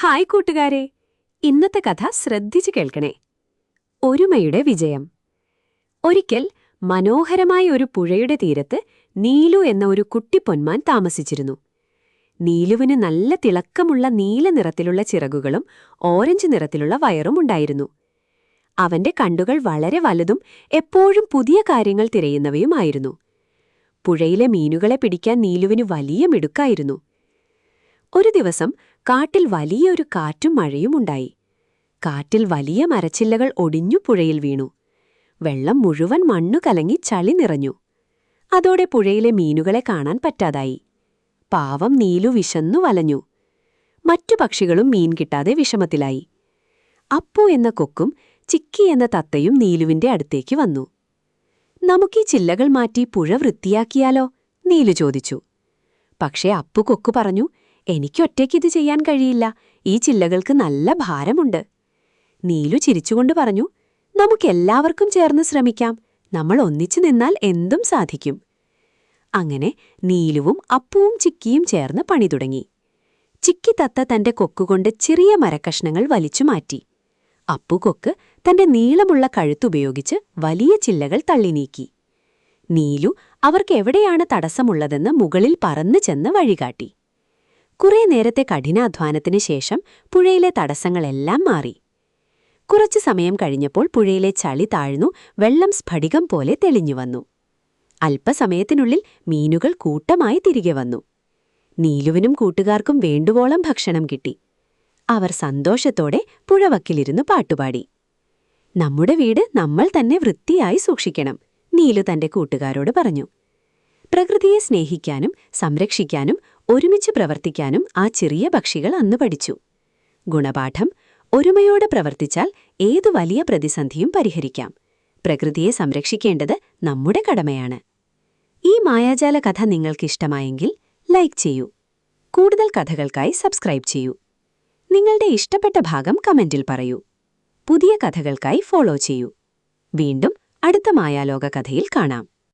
Hi കൂട്ടുകാരെ, ഇന്നത്തെ കഥ ശ്രദ്ധിച്ചു കേൾക്കണേ. ഒരുമയുടെ വിജയം. ഒരിക്കൽ മനോഹരമായ ഒരു പുഴയുടെ തീരത്ത് നീലു എന്ന ഒരു കുട്ടിപ്പൊന്മാൻ താമസിച്ചിരുന്നു. നീലുവിന് നല്ല തിളക്കമുള്ള നീല നിറത്തിലുള്ള ചിറകുകളും ഓറഞ്ച് നിറത്തിലുള്ള വയറും ഉണ്ടായിരുന്നു. അവന്റെ കണ്ണുകൾ വളരെ വലുതും എപ്പോഴും പുതിയ കാര്യങ്ങൾ തിരയുന്നവയുമായിരുന്നു. പുഴയിലെ മീനുകളെ പിടിക്കാൻ നീലുവിന് വലിയ മിടുക്കായിരുന്നു. ഒരു ദിവസം കാട്ടിൽ വലിയൊരു കാറ്റും മഴയും ഉണ്ടായി. കാറ്റിൽ വലിയ മരച്ചില്ലകൾ ഒടിഞ്ഞു പുഴയിൽ വീണു. വെള്ളം മുഴുവൻ മണ്ണു കലങ്ങി ചളി നിറഞ്ഞു. അതോടെ പുഴയിലെ മീനുകളെ കാണാൻ പറ്റാതായി. പാവം നീലു വിശന്നു വലഞ്ഞു. മറ്റു പക്ഷികളും മീൻ കിട്ടാതെ വിഷമത്തിലായി. അപ്പു എന്ന കൊക്കും ചിക്കി എന്ന തത്തയും നീലുവിന്റെ അടുത്തേക്ക് വന്നു. നമുക്കീ ചില്ലകൾ മാറ്റി പുഴ വൃത്തിയാക്കിയാലോ? നീലു ചോദിച്ചു. പക്ഷേ അപ്പു കൊക്കു പറഞ്ഞു, എനിക്കൊറ്റയ്ക്കിത് ചെയ്യാൻ കഴിയില്ല. ഈ ചില്ലകൾക്ക് നല്ല ഭാരമുണ്ട്. നീലു ചിരിച്ചുകൊണ്ട് പറഞ്ഞു, നമുക്കെല്ലാവർക്കും ചേർന്ന് ശ്രമിക്കാം. നമ്മൾ ഒന്നിച്ചു നിന്നാൽ എന്തും സാധിക്കും. അങ്ങനെ നീലുവും അപ്പുവും ചിക്കിയും ചേർന്ന് പണി തുടങ്ങി. ചിക്കി തത്ത തന്റെ കൊക്കുകൊണ്ട് ചെറിയ മരക്കഷ്ണങ്ങൾ വലിച്ചു മാറ്റി. അപ്പു കൊക്ക് തന്റെ നീളമുള്ള കഴുത്തുപയോഗിച്ച് വലിയ ചില്ലകൾ തള്ളി നീക്കി. നീലു അവർക്കെവിടെയാണ് തടസ്സമുള്ളതെന്ന് മുകളിൽ പറന്നു ചെന്ന് വഴികാട്ടി. കുറേ നേരത്തെ കഠിനാധ്വാനത്തിന് ശേഷം പുഴയിലെ തടസ്സങ്ങളെല്ലാം മാറി. കുറച്ചു സമയം കഴിഞ്ഞപ്പോൾ പുഴയിലെ ചളി താഴ്ന്നു വെള്ളം സ്ഫടികം പോലെ തെളിഞ്ഞുവന്നു. അല്പസമയത്തിനുള്ളിൽ മീനുകൾ കൂട്ടമായി തിരികെ വന്നു. നീലുവിനും കൂട്ടുകാർക്കും വേണ്ടുവോളം ഭക്ഷണം കിട്ടി. അവർ സന്തോഷത്തോടെ പുഴവക്കിലിരുന്ന് പാട്ടുപാടി. നമ്മുടെ വീട് നമ്മൾ തന്നെ വൃത്തിയായി സൂക്ഷിക്കണം, നീലു തന്റെ കൂട്ടുകാരോട് പറഞ്ഞു. പ്രകൃതിയെ സ്നേഹിക്കാനും സംരക്ഷിക്കാനും ഒരുമിച്ച് പ്രവർത്തിക്കാനും ആ ചെറിയ പക്ഷികൾ അന്ന് പഠിച്ചു. ഗുണപാഠം: ഒരുമയോടെ പ്രവർത്തിച്ചാൽ ഏതു വലിയ പ്രതിസന്ധിയും പരിഹരിക്കാം. പ്രകൃതിയെ സംരക്ഷിക്കേണ്ടത് നമ്മുടെ കടമയാണ്. ഈ മായാജാല കഥ നിങ്ങൾക്കിഷ്ടമായെങ്കിൽ ലൈക്ക് ചെയ്യൂ. കൂടുതൽ കഥകൾക്കായി സബ്സ്ക്രൈബ് ചെയ്യൂ. നിങ്ങളുടെ ഇഷ്ടപ്പെട്ട ഭാഗം കമന്റിൽ പറയൂ. പുതിയ കഥകൾക്കായി ഫോളോ ചെയ്യൂ. വീണ്ടും അടുത്ത മായാലോക കഥയിൽ കാണാം.